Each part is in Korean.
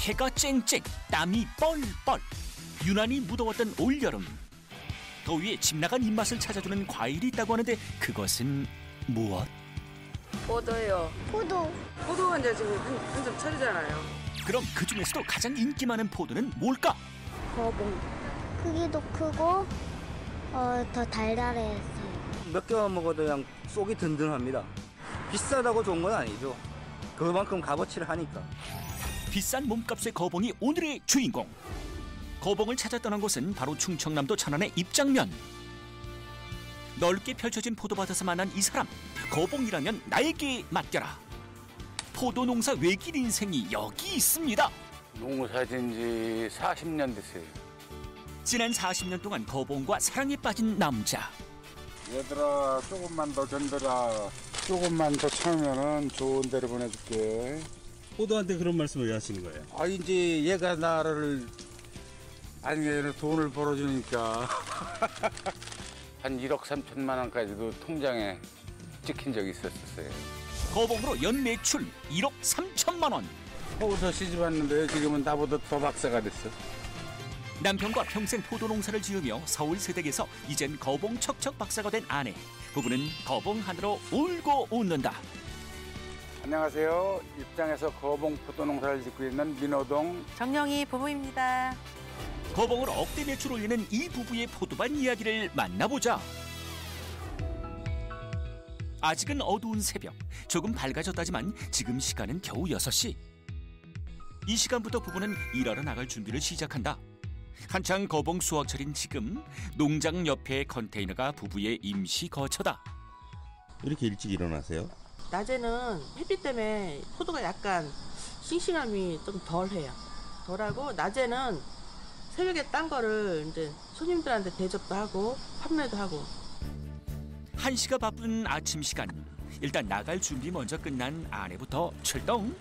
해가 쨍쨍, 땀이 뻘뻘. 유난히 무더웠던 올여름. 더위에 집 나간 입맛을 찾아주는 과일이 있다고 하는데 그것은 무엇? 포도요. 포도가 이제 지금 한참 철이잖아요. 그럼 그 중에서도 가장 인기 많은 포도는 뭘까? 거봉. 크기도 크고 더 달달해서. 몇 개만 먹어도 그냥 속이 든든합니다. 비싸다고 좋은 건 아니죠. 그만큼 값어치를 하니까. 비싼 몸값의 거봉이 오늘의 주인공. 거봉을 찾아 떠난 곳은 바로 충청남도 천안의 입장면. 넓게 펼쳐진 포도밭에서 만난 이 사람. 거봉이라면 나에게 맡겨라. 포도 농사 외길 인생이 여기 있습니다. 농사진 지 40년 됐어요. 지난 40년 동안 거봉과 사랑에 빠진 남자. 얘들아, 조금만 더 견뎌라. 조금만 더 참으면은 좋은 데로 보내줄게. 포도한테 그런 말씀을 왜 하시는 거예요? 아, 이제 얘가 나를 아니 얘는 돈을 벌어주니까. 한 1억 3천만 원까지도 통장에 찍힌 적이 있었어요. 거봉으로 연 매출 1억 3천만 원. 서울서 시집 왔는데 지금은 나보다 더 박사가 됐어. 남편과 평생 포도 농사를 지으며 서울 세댁에서 이젠 거봉 척척 박사가 된 아내. 부부는 거봉 하나로 울고 웃는다. 안녕하세요. 입장에서 거봉 포도 농사를 짓고 있는 민호동 정영희 부부입니다. 거봉으로 억대 매출 올리는 이 부부의 포도밭 이야기를 만나보자. 아직은 어두운 새벽. 조금 밝아졌다지만 지금 시간은 겨우 6시. 이 시간부터 부부는 일하러 나갈 준비를 시작한다. 한창 거봉 수확철인 지금 농장 옆에 컨테이너가 부부의 임시 거처다. 이렇게 일찍 일어나세요? 낮에는 햇빛 때문에 포도가 약간 싱싱함이 좀 덜해요. 덜하고 낮에는 새벽에 딴 거를 이제 손님들한테 대접도 하고 판매도 하고. 한시가 바쁜 아침 시간. 일단 나갈 준비 먼저 끝난 아내부터 출동.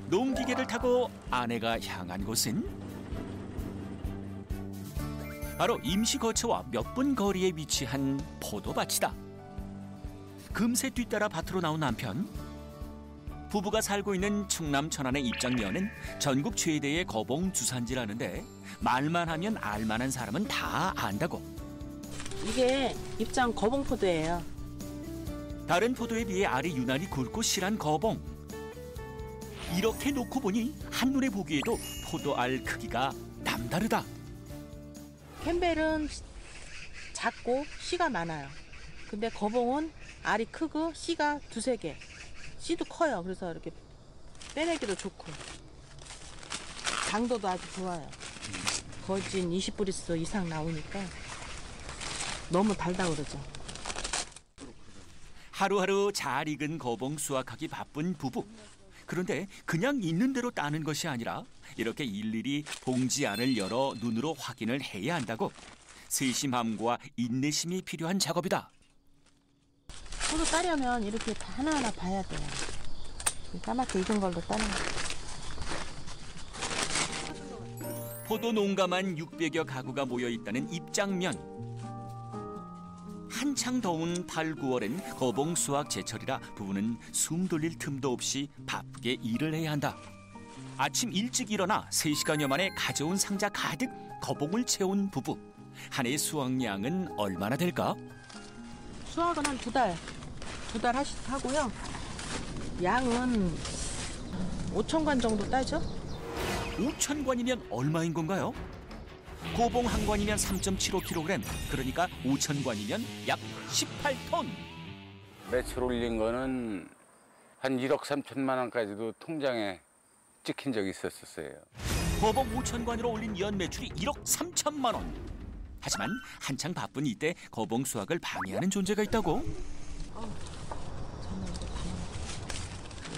농기계를 타고 아내가 향한 곳은 바로 임시 거처와 몇 분 거리에 위치한 포도밭이다. 금세 뒤따라 밭으로 나온 남편. 부부가 살고 있는 충남 천안의 입장면은 전국 최대의 거봉 주산지라는데 말만 하면 알만한 사람은 다 안다고. 이게 입장 거봉 포도예요. 다른 포도에 비해 알이 유난히 굵고 실한 거봉. 이렇게 놓고 보니 한눈에 보기에도 포도알 크기가 남다르다. 캠벨은 작고 씨가 많아요. 근데 거봉은 알이 크고 씨가 2-3개. 씨도 커요. 그래서 이렇게 빼내기도 좋고. 당도도 아주 좋아요. 거진 20브리스 이상 나오니까 너무 달다 그러죠. 하루하루 잘 익은 거봉 수확하기 바쁜 부부. 그런데 그냥 있는 대로 따는 것이 아니라 이렇게 일일이 봉지 안을 열어 눈으로 확인을 해야 한다고. 세심함과 인내심이 필요한 작업이다. 포도 따려면 이렇게 다 하나하나 봐야 돼요. 까맣게 익은 걸로 따는 거. 포도 농가만 600여 가구가 모여 있다는 입장면. 한창 더운 8, 9월엔 거봉 수확 제철이라 부부는 숨 돌릴 틈도 없이 바쁘게 일을 해야 한다. 아침 일찍 일어나 3시간여 만에 가져온 상자 가득 거봉을 채운 부부. 한 해 수확량은 얼마나 될까? 수확은 한 2달 하고요. 양은 5,000관 정도 따죠. 5,000관이면 얼마인 건가요? 고봉 한 관이면 3.75kg, 그러니까 5,000관이면 약 18톤. 매출 올린 거는 한 1억 3천만 원까지도 통장에 찍힌 적이 있었어요. 고봉 5,000관으로 올린 연 매출이 1억 3천만 원. 하지만 한창 바쁜 이때 거봉 수확을 방해하는 존재가 있다고.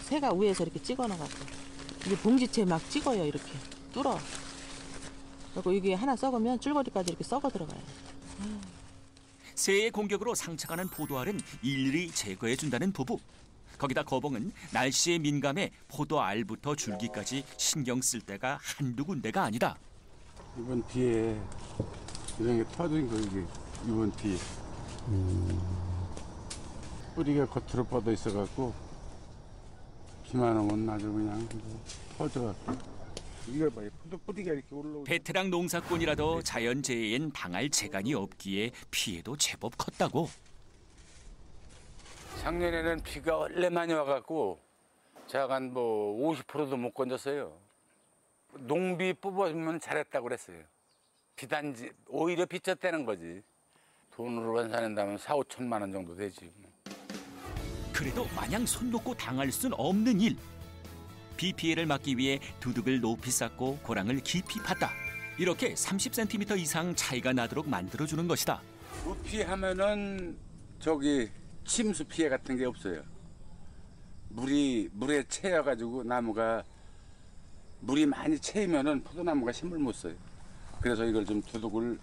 새가 위에서 이렇게 찍어놔갖고 이게 봉지채 막 찍어요. 이렇게 뚫어. 그리고 이게 하나 썩으면 줄거리까지 이렇게 썩어 들어가요. 새의 공격으로 상처가 난 포도알은 일일이 제거해준다는 부부. 거기다 거봉은 날씨에 민감해 포도알부터 줄기까지 신경 쓸 때가 한두 군데가 아니다. 이번 뒤에 이런 게 터진 거 이게 이번 뒤에 뿌리가 겉으로 뻗어 있어갖고 비만 오면 아주 그냥 퍼져. 이거 봐요. 뿌리가 이렇게 올라오고. 베테랑 농사꾼이라도 자연재해엔 당할 재간이 없기에 피해도 제법 컸다고. 작년에는 비가 원래 많이 와갖고 제가 한 뭐 50%도 못 건졌어요. 농비 뽑아주면 잘했다고 그랬어요. 비단지 오히려 비쳤다는 거지. 돈으로 환산한다면 4~5천만 원 정도 되지. 그래도 마냥 손 놓고 당할 순 없는 일. 비 피해를 막기 위해 두둑을 높이 쌓고 고랑을 깊이 팠다. 이렇게 30cm 이상 차이가 나도록 만들어주는 것이다. 무피하면은 침수 피해 같은 게 없어요. 물에 채여가지고 나무가 물이 많이 채이면은 포도나무가 힘을 못 써요. 그래서 이걸 좀 두둑을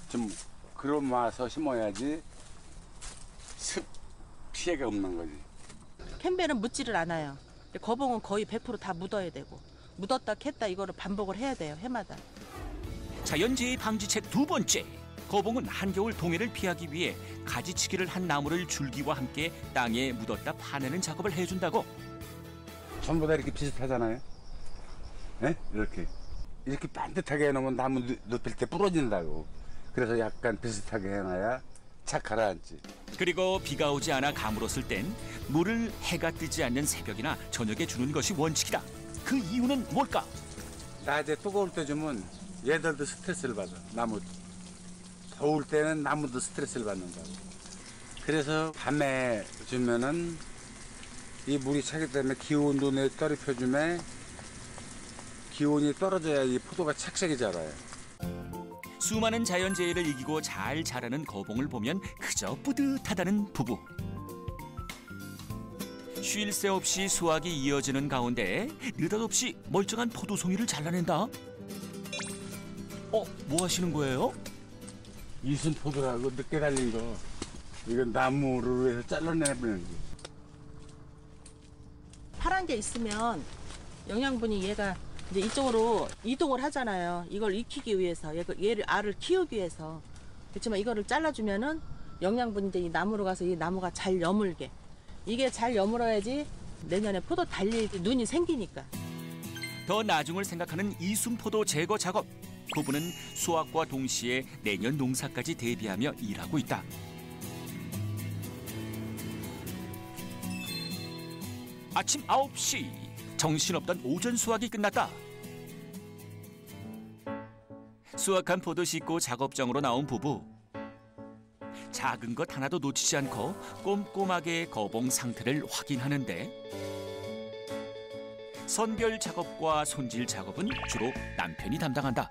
좀 그러마서 심어야지 습 피해가 없는 거지. 캠벨은 묻지를 않아요. 거봉은 거의 100% 다 묻어야 되고 묻었다 캤다 이거를 반복을 해야 돼요. 해마다. 자연재해 방지책 두 번째. 거봉은 한겨울 동해를 피하기 위해 가지치기를 한 나무를 줄기와 함께 땅에 묻었다 파내는 작업을 해준다고. 전부 다 이렇게 비슷하잖아요. 네? 이렇게 반듯하게 해놓으면 나무 눕힐 때 부러진다고. 그래서 약간 비슷하게 해놔야 착 가라앉지. 그리고 비가 오지 않아 가물었을 땐 물을 해가 뜨지 않는 새벽이나 저녁에 주는 것이 원칙이다. 그 이유는 뭘까? 낮에 뜨거울 때 주면 얘들도 스트레스를 받아. 나무. 더울 때는 나무도 스트레스를 받는다고. 그래서 밤에 주면은 이 물이 차기 때문에 기온도 내 떨어펴주면 기온이 떨어져야 이 포도가 착색이 자라요. 수많은 자연재해를 이기고 잘 자라는 거봉을 보면 그저 뿌듯하다는 부부. 쉴 새 없이 수확이 이어지는 가운데 느닷없이 멀쩡한 포도송이를 잘라낸다. 뭐 하시는 거예요? 이순 포도라고 늦게 달린 거. 이건 나무로 해서 잘라내버리는 거. 파란 게 있으면 영양분이 얘가 이제 이쪽으로 이동을 하잖아요. 이걸 익히기 위해서, 얘를 알을 키우기 위해서. 그렇지만 이거를 잘라주면은 영양분이 이제 이 나무로 가서 이 나무가 잘 여물게. 이게 잘 여물어야지 내년에 포도 달릴 눈이 생기니까. 더 나중을 생각하는 이순포도 제거 작업. 부부는 수확과 동시에 내년 농사까지 대비하며 일하고 있다. 아침 9시 정신없던 오전 수확이 끝났다. 수확한 포도 씻고 작업장으로 나온 부부. 작은 것 하나도 놓치지 않고 꼼꼼하게 거봉 상태를 확인하는데 선별 작업과 손질 작업은 주로 남편이 담당한다.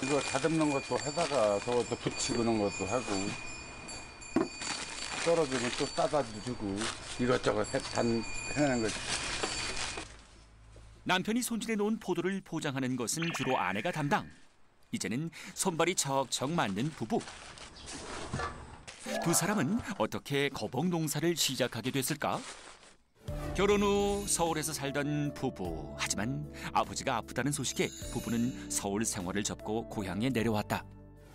이거 다듬는 것도 하다가 저것도 붙이고 그런 것도 하고 떨어지면 또 따다 주고 이것저것 해내는 거지. 남편이 손질해 놓은 포도를 포장하는 것은 주로 아내가 담당. 이제는 손발이 척척 맞는 부부. 두 사람은 어떻게 거봉 농사를 시작하게 됐을까? 결혼 후 서울에서 살던 부부. 하지만 아버지가 아프다는 소식에 부부는 서울 생활을 접고 고향에 내려왔다.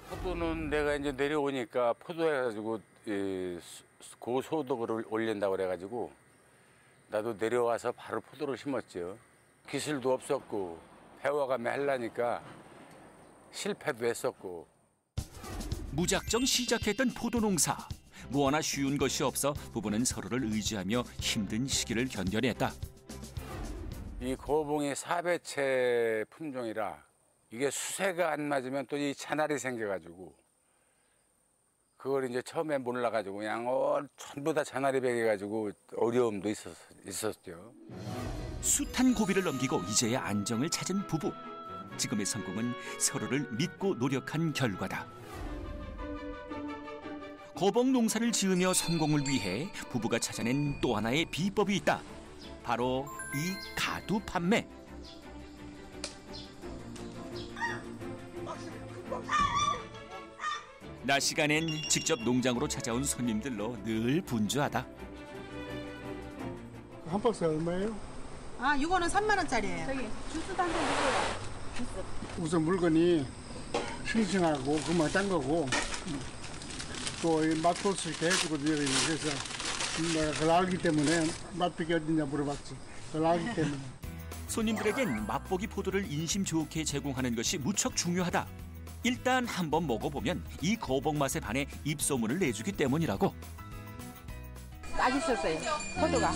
포도는 내가 이제 내려오니까 포도해가지고 고소득을 올린다고 그래가지고 나도 내려와서 바로 포도를 심었죠. 기술도 없었고 배워가며 하려니까 실패도 했었고. 무작정 시작했던 포도 농사. 뭐 하나 쉬운 것이 없어 부부는 서로를 의지하며 힘든 시기를 견뎌냈다. 이 거봉이 사배채 품종이라 이게 수세가 안 맞으면 또 이 잔알이 생겨가지고 그걸 이제 처음에 몰라가지고 그냥 전부 다 잔알이 배겨가지고 어려움도 있었죠. 숱한 고비를 넘기고 이제야 안정을 찾은 부부. 지금의 성공은 서로를 믿고 노력한 결과다. 거봉 농사를 지으며 성공을 위해 부부가 찾아낸 또 하나의 비법이 있다. 바로 이 가두 판매. 낮 시간엔 직접 농장으로 찾아온 손님들로 늘 분주하다. 한 박스 얼마예요? 이거는 3만 원짜리예요. 저기 주스 한잔 주세요. 우선 물건이 싱싱하고 그만 딴 거고 또 맛볼 수 있게 해주고 그래서 내가 그걸 알기 때문에 맛보기 어딨냐 물어봤지. 그걸 알기 때문에. 손님들에겐 맛보기 포도를 인심 좋게 제공하는 것이 무척 중요하다. 일단 한번 먹어보면 이 거봉 맛에 반해 입소문을 내주기 때문이라고. 맛있었어요. 포도가.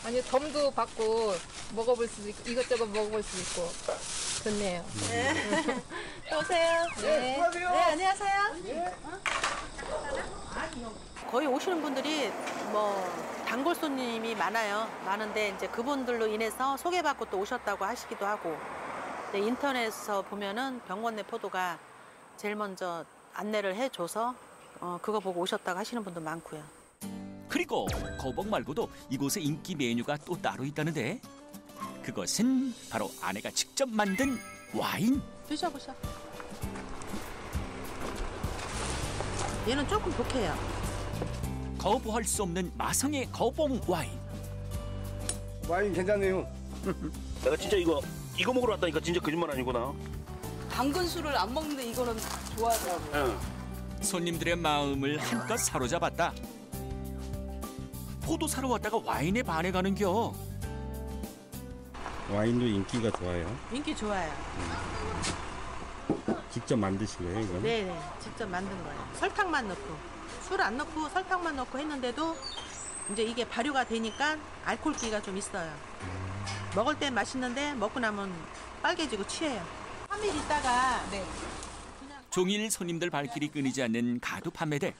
아니 덤도 받고 먹어볼 수도 있고 이것저것 먹어볼 수 있고 좋네요. 또 오세요. 네. 네, 안녕하세요. 거의 오시는 분들이 뭐 단골 손님이 많은데 이제 그분들로 인해서 소개받고 또 오셨다고 하시기도 하고. 네, 인터넷에서 보면은 병원내 포도가 제일 먼저 안내를 해줘서 그거 보고 오셨다고 하시는 분도 많고요. 그리고 거봉 말고도 이곳에 인기 메뉴가 또 따로 있다는데 그것은 바로 아내가 직접 만든 와인. 드셔보셔. 얘는 조금 독해요. 거부할 수 없는 마성의 거봉 와인. 와인 괜찮네요. 내가 진짜 이거 먹으러 왔다니까 진짜 거짓말 아니구나. 당근 술을 안 먹는데 이거는 좋아하더라고요. 손님들의 마음을 한껏 사로잡았다. 포도 사러 왔다가 와인에 반해가는겨. 와인도 인기가 좋아요. 인기 좋아요. 직접 만드신 거예요, 이건? 네네, 직접 만든 거예요. 설탕만 넣고, 술 안 넣고 설탕만 넣고 했는데도 이제 이게 발효가 되니까 알코올기가 좀 있어요. 먹을 땐 맛있는데 먹고 나면 빨개지고 취해요. 3일 있다가 종일 손님들 발길이 끊이지 않는 가두 판매대.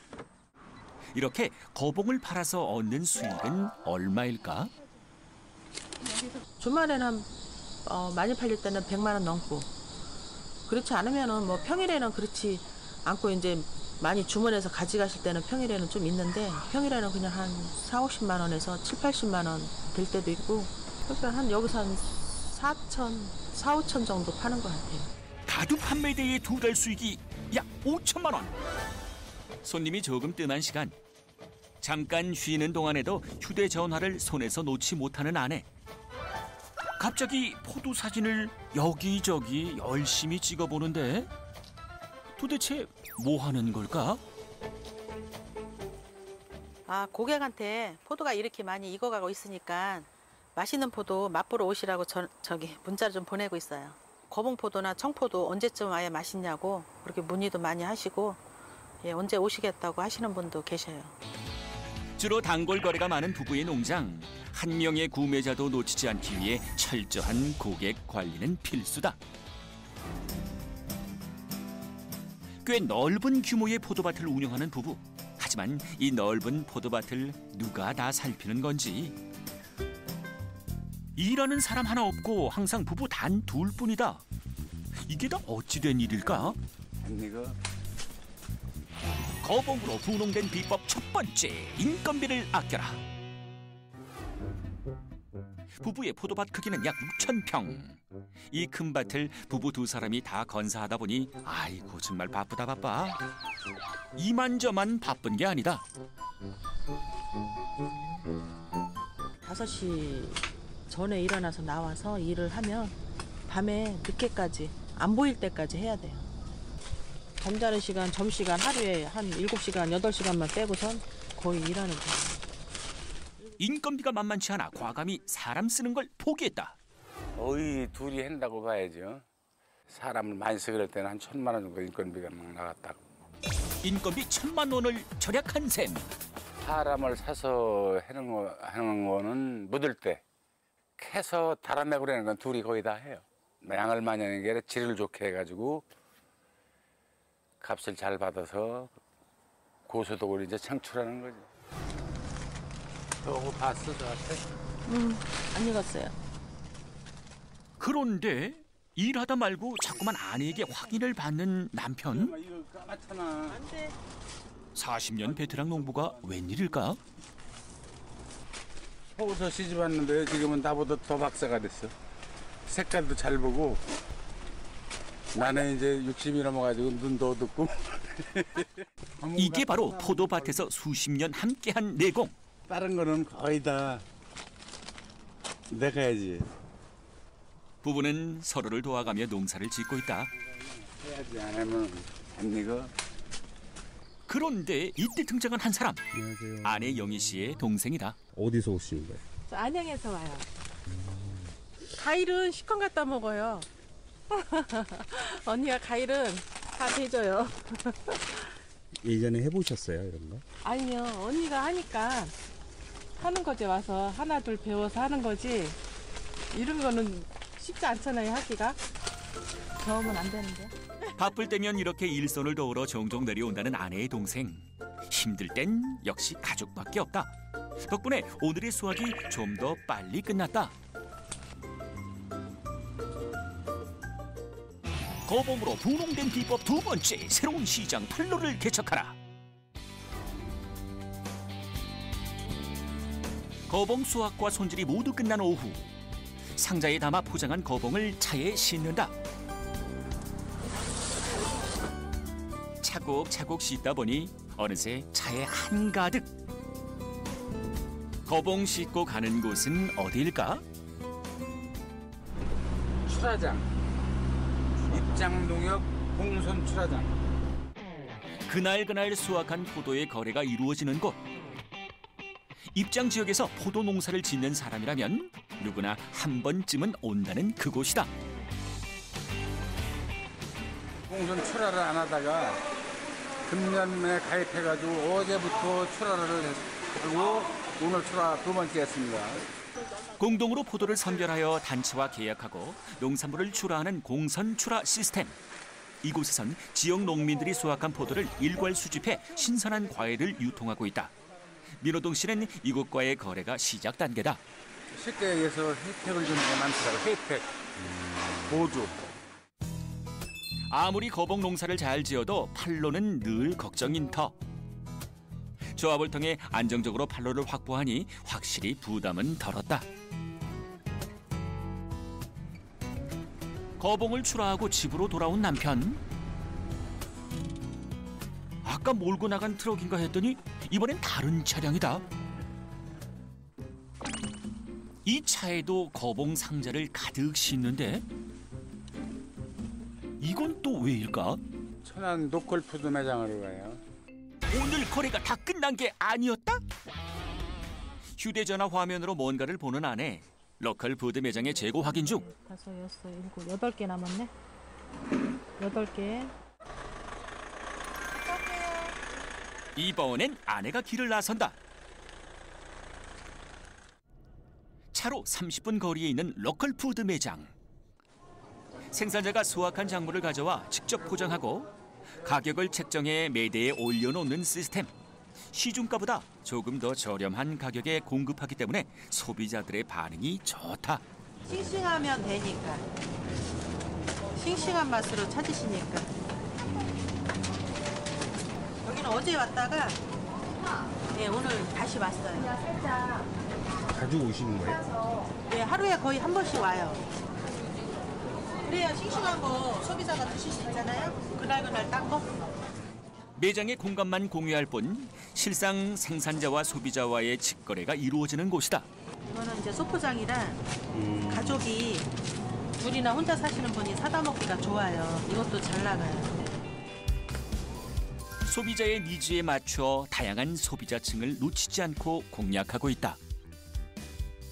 이렇게 거봉을 팔아서 얻는 수익은 얼마일까? 주말에는 많이 팔릴 때는 100만 원 넘고, 그렇지 않으면은 뭐 평일에는 그렇지 않고 이제 많이 주문해서 가져가실 때는 평일에는 좀 있는데 평일에는 그냥 한 4, 50만 원에서 7, 80만 원 될 때도 있고, 그러니까 한 여기서 한 4천, 4, 5천 정도 파는 것 같아요. 가두 판매대의 두 달 수익이 약 5천만 원. 손님이 조금 뜸한 시간. 잠깐 쉬는 동안에도 휴대전화를 손에서 놓지 못하는 아내. 갑자기 포도 사진을 여기저기 열심히 찍어보는데 도대체 뭐 하는 걸까? 고객한테 포도가 이렇게 많이 익어가고 있으니까 맛있는 포도 맛보러 오시라고 저기 문자를 좀 보내고 있어요. 거봉포도나 청포도 언제쯤 와야 맛있냐고 그렇게 문의도 많이 하시고, 예, 언제 오시겠다고 하시는 분도 계셔요. 주로 단골 거래가 많은 부부의 농장. 한 명의 구매자도 놓치지 않기 위해 철저한 고객 관리는 필수다. 꽤 넓은 규모의 포도밭을 운영하는 부부. 하지만 이 넓은 포도밭을 누가 다 살피는 건지. 일하는 사람 하나 없고 항상 부부 단 둘뿐이다. 이게 다 어찌 된 일일까? 이거 거봉으로 분홍된 비법 첫 번째, 인건비를 아껴라. 부부의 포도밭 크기는 약 6,000평. 이 큰 밭을 부부 두 사람이 다 건사하다 보니 아이고 정말 바빠. 이만저만 바쁜 게 아니다. 5시 전에 일어나서 나와서 일을 하면 밤에 늦게까지 안 보일 때까지 해야 돼요. 잠자는 시간, 점심시간 하루에 한 7시간, 8시간만 빼고선 거의 일하는 거예요. 인건비가 만만치 않아 과감히 사람 쓰는 걸 포기했다. 거의 둘이 한다고 봐야죠. 사람을 많이 쓰길 때는 한 1,000만 원 정도 인건비가 막 나갔다고. 인건비 1,000만 원을 절약한 셈. 사람을 사서 하는 거는 묻을 때 캐서 달아내고 그러는 건 둘이 거의 다 해요. 양을 많이 하는 게 아니라 질을 좋게 해가지고 값을 잘 받아서 고소득을 이제 창출하는 거지. 저거 봤어, 저한테? 안 익었어요. 그런데 일하다 말고 자꾸만 아내에게 확인을 받는 남편. 이거 까맣잖아. 안 돼. 40년 베테랑 농부가 웬일일까? 서울서 시집 왔는데 지금은 나보다 더 박사가 됐어. 색깔도 잘 보고. 나는 이제 60이 넘어가지고 눈도 어둡고. 이게 바로 포도밭에서 수십 년 함께한 내공. 다른 거는 거의 다 내가 해야지. 부부는 서로를 도와가며 농사를 짓고 있다. 해야지, 안 하면 안 익어. 그런데 이때 등장한 한 사람. 안녕하세요. 아내 영희 씨의 동생이다. 어디서 오신 거예요? 저 안양에서 와요. 과일은 시컨 갖다 먹어요. 언니가 과일은 다 대줘요. 예전에 해보셨어요, 이런 거? 아니요, 언니가 하니까 하는 거지. 와서 하나 둘 배워서 하는 거지. 이런 거는 쉽지 않잖아요, 하기가. 배우면 안 되는데. 바쁠 때면 이렇게 일손을 도우러 종종 내려온다는 아내의 동생. 힘들 땐 역시 가족밖에 없다. 덕분에 오늘의 수확이 좀 더 빨리 끝났다. 거봉으로 분홍된 비법 두 번째, 새로운 시장 판로를 개척하라. 거봉 수확과 손질이 모두 끝난 오후, 상자에 담아 포장한 거봉을 차에 싣는다. 차곡차곡 씻다 보니 어느새 차에 한가득. 거봉 싣고 가는 곳은 어디일까? 출하장. 입장농협 공선 출하장. 그날 수확한 포도의 거래가 이루어지는 곳. 입장 지역에서 포도 농사를 짓는 사람이라면 누구나 한 번쯤은 온다는 그곳이다. 공선 출하를 안 하다가 금년에 가입해가지고 어제부터 출하를 하고 오늘 출하 두 번째 했습니다. 공동으로 포도를 선별하여 단체와 계약하고 농산물을 출하하는 공선 출하 시스템. 이곳에선 지역 농민들이 수확한 포도를 일괄 수집해 신선한 과일을 유통하고 있다. 민호동 씨는 이곳과의 거래가 시작 단계다. 쉽게 얘기해서 혜택을 주는 게 많더라고요. 혜택, 보조. 아무리 거봉 농사를 잘 지어도 판로는 늘 걱정인 터. 조합을 통해 안정적으로 판로를 확보하니 확실히 부담은 덜었다. 거봉을 출하하고 집으로 돌아온 남편. 아까 몰고 나간 트럭인가 했더니 이번엔 다른 차량이다. 이 차에도 거봉 상자를 가득 싣는데 이건 또 왜일까? 천안 로컬푸드 매장으로 가요. 오늘 거래가 다 끝난 게 아니었다? 휴대전화 화면으로 뭔가를 보는 아내. 로컬 푸드 매장의 재고 확인 중. 5, 6, 7, 8개 남았네. 8개. 이번엔 아내가 길을 나선다. 차로 30분 거리에 있는 로컬 푸드 매장. 생산자가 수확한 작물을 가져와 직접 포장하고 가격을 책정해 매대에 올려놓는 시스템. 시중가보다 조금 더 저렴한 가격에 공급하기 때문에 소비자들의 반응이 좋다. 싱싱하면 되니까. 싱싱한 맛으로 찾으시니까. 여기는 어제 왔다가 오늘 다시 왔어요. 자주 오시는 거예요? 네, 하루에 거의 한 번씩 와요. 그래야 싱싱한 거 소비자가 드실 수 있잖아요. 그날 딴 거. 매장의 공간만 공유할 뿐 실상 생산자와 소비자와의 직거래가 이루어지는 곳이다. 이거는 이제 소포장이라 가족이 둘이나 혼자 사시는 분이 사다 먹기가 좋아요. 이것도 잘 나가요. 소비자의 니즈에 맞춰 다양한 소비자층을 놓치지 않고 공략하고 있다.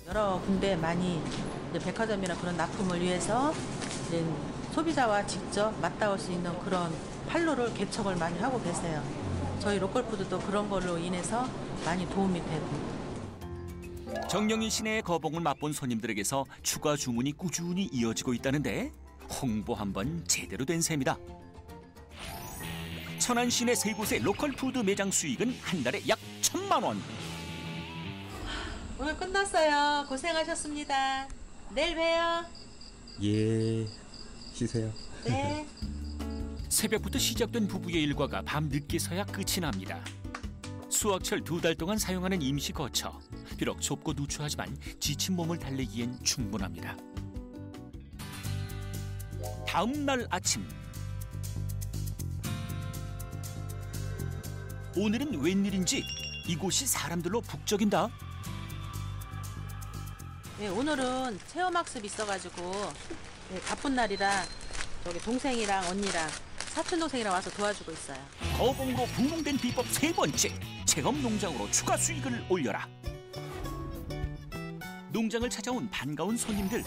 여러 군데 많이 이제 백화점이나 그런 납품을 위해서 이제 소비자와 직접 맞닿을 수 있는 그런 판로를 개척을 많이 하고 계세요. 저희 로컬푸드도 그런 걸로 인해서 많이 도움이 되고. 정영희 시내의 거봉을 맛본 손님들에게서 추가 주문이 꾸준히 이어지고 있다는데 홍보 한번 제대로 된 셈이다. 천안 시내 세 곳의 로컬 푸드 매장 수익은 한 달에 약 1,000만 원. 오늘 끝났어요. 고생하셨습니다. 내일 봬요. 예, 쉬세요. 네. 새벽부터 시작된 부부의 일과가 밤 늦게서야 끝이 납니다. 수확철 2달 동안 사용하는 임시 거처. 비록 좁고 누추하지만 지친 몸을 달래기엔 충분합니다. 다음 날 아침. 오늘은 웬일인지 이곳이 사람들로 북적인다. 네, 오늘은 체험학습 있어가지고 바쁜 날이라 저기 동생이랑 언니랑 사촌 동생이랑 와서 도와주고 있어요. 거봉으로 분봉된 비법 세 번째, 체험 농장으로 추가 수익을 올려라. 농장을 찾아온 반가운 손님들.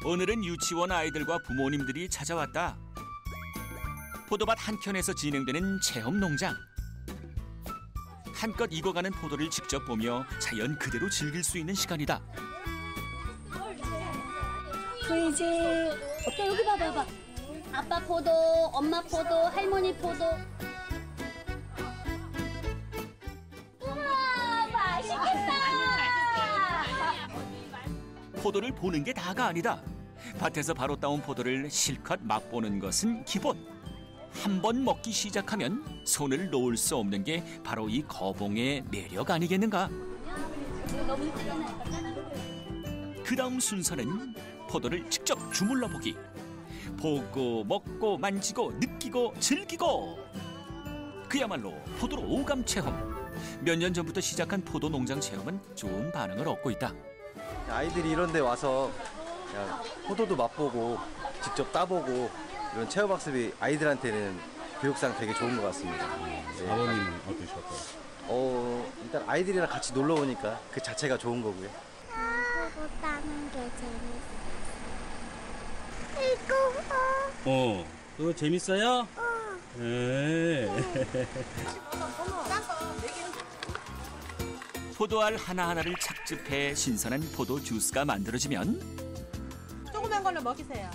오늘은 유치원 아이들과 부모님들이 찾아왔다. 포도밭 한켠에서 진행되는 체험 농장. 한껏 익어가는 포도를 직접 보며 자연 그대로 즐길 수 있는 시간이다. 보이지? 어때? 여기 봐봐. 아빠 포도, 엄마 포도, 할머니 포도. 우와, 맛있겠다. 포도를 보는 게 다가 아니다. 밭에서 바로 따온 포도를 실컷 맛보는 것은 기본. 한 번 먹기 시작하면 손을 놓을 수 없는 게 바로 이 거봉의 매력 아니겠는가? 그 다음 순서는 포도를 직접 주물러 보기. 보고 먹고 만지고 느끼고 즐기고. 그야말로 포도로 오감 체험. 몇 년 전부터 시작한 포도 농장 체험은 좋은 반응을 얻고 있다. 아이들이 이런 데 와서 그냥 포도도 맛보고 직접 따보고 이런 체험학습이 아이들한테는 교육상 되게 좋은 것 같습니다. 네. 아버님은 어떠셨어요? 일단 아이들이랑 같이 놀러 오니까 그 자체가 좋은 거고요. 포도 따는 게 재밌어. 그거 재밌어요? 네. 포도알 하나하나를 착즙해 신선한 포도 주스가 만들어지면 조그만 걸로 먹이세요.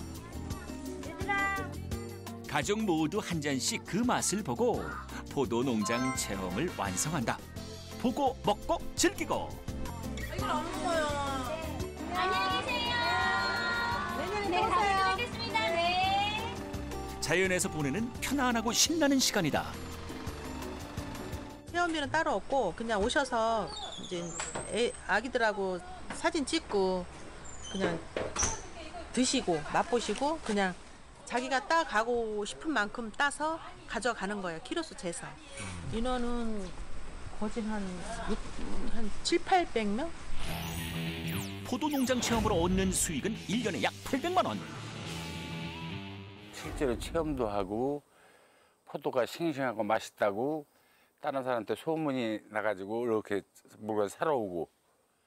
가족 모두 한 잔씩 그 맛을 보고 포도 농장 체험을 완성한다. 보고 먹고 즐기고. 이걸 안 먹어요. 안녕히 계세요. 내년에 또 오세요. 뵙겠습니다. 네. 자연에서 보내는 편안하고 신나는 시간이다. 체험비는 따로 없고 그냥 오셔서 이제 아기들하고 사진 찍고 그냥 드시고 맛보시고 그냥 자기가 따가고 싶은 만큼 따서 가져가는 거예요. 키로수 재서. 인원은 거진 한 7, 800명? 포도 농장 체험으로 얻는 수익은 1년에 약 800만 원. 실제로 체험도 하고 포도가 싱싱하고 맛있다고 다른 사람한테 소문이 나가지고 이렇게 물건 사러 오고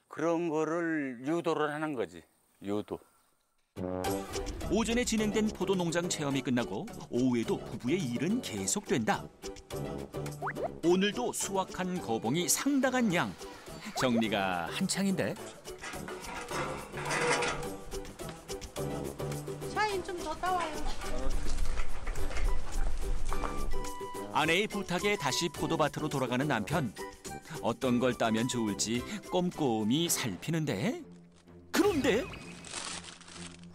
그런 거를 유도를 하는 거지. 유도. 오전에 진행된 포도 농장 체험이 끝나고 오후에도 부부의 일은 계속된다. 오늘도 수확한 거봉이 상당한 양. 정리가 한창인데. 샤인 좀 더 따와요. 아내의 부탁에 다시 포도밭으로 돌아가는 남편. 어떤 걸 따면 좋을지 꼼꼼히 살피는데. 그런데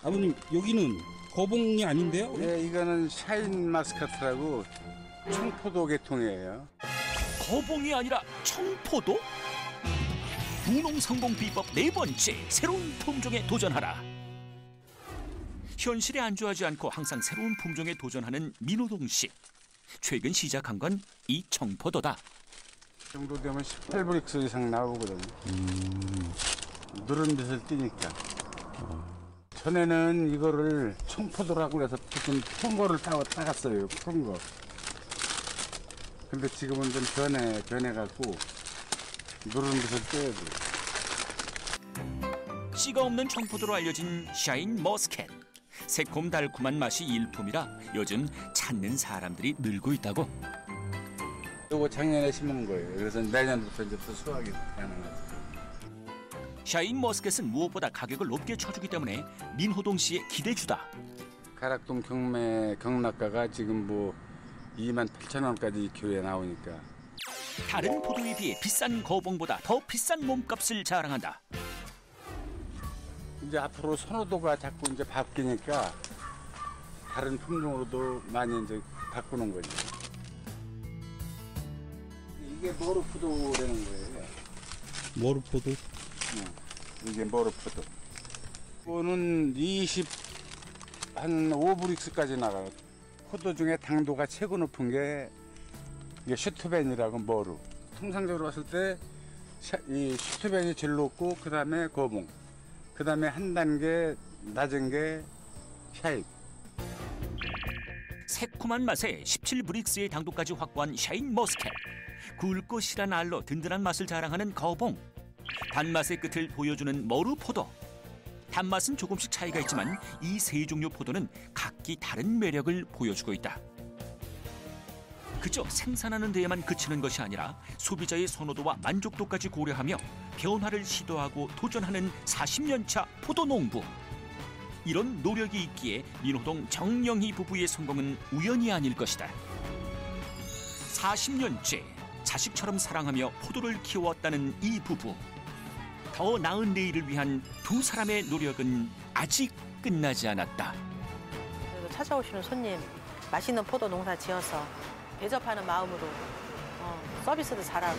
아버님, 여기는 거봉이 아닌데요? 네, 이거는 샤인 마스카트라고 청포도 계통이에요. 거봉이 아니라 청포도? 부농 성공 비법 네 번째, 새로운 품종에 도전하라. 현실에 안주하지 않고 항상 새로운 품종에 도전하는 민호동 씨. 최근 시작한 건 이 청포도다. 이 정도 되면 18브릭스 이상 나오거든요. 누런 빛을 띠니까. 전에는 이거를 청포도라고 해서 무슨 푼 거를 따갔어요. 푼 거. 근데 지금은 좀 변해갖고 누런 빛을 떼야 돼. 씨가 없는 청포도로 알려진 샤인 머스켓. 새콤달콤한 맛이 일품이라 요즘 찾는 사람들이 늘고 있다고. 이거 작년에 심은 거예요. 그래서 내년부터 이제 또 수확이 가능하죠. 샤인 머스켓은 무엇보다 가격을 높게 쳐주기 때문에 민호동 씨의 기대주다. 가락동 경매 경락가가 지금 뭐 28,000원까지 기호에 나오니까. 다른 포도에 비해 비싼 거봉보다 더 비싼 몸값을 자랑한다. 이제 앞으로 선호도가 자꾸 이제 바뀌니까 다른 품종으로도 많이 이제 바꾸는 거죠. 이게 모르포도라는 거예요. 모르포도? 이게 모르포도. 이거는 5브릭스까지 나가요. 포도 중에 당도가 최고 높은 게 이게 슈트벤이라고 모루. 통상적으로 봤을 때 이 슈트벤이 제일 높고 그 다음에 거봉. 그다음에 한 단계 낮은 게 샤인. 새콤한 맛에 17브릭스의 당도까지 확보한 샤인 머스켓. 굵고 실한 알로 든든한 맛을 자랑하는 거봉. 단맛의 끝을 보여주는 머루 포도. 단맛은 조금씩 차이가 있지만 이 세 종류 포도는 각기 다른 매력을 보여주고 있다. 그저 생산하는 데에만 그치는 것이 아니라 소비자의 선호도와 만족도까지 고려하며 변화를 시도하고 도전하는 40년차 포도 농부. 이런 노력이 있기에 민호동 정영희 부부의 성공은 우연이 아닐 것이다. 40년째 자식처럼 사랑하며 포도를 키워왔다는 이 부부. 더 나은 내일을 위한 두 사람의 노력은 아직 끝나지 않았다. 찾아오시는 손님, 맛있는 포도 농사 지어서 대접하는 마음으로 서비스도 잘하고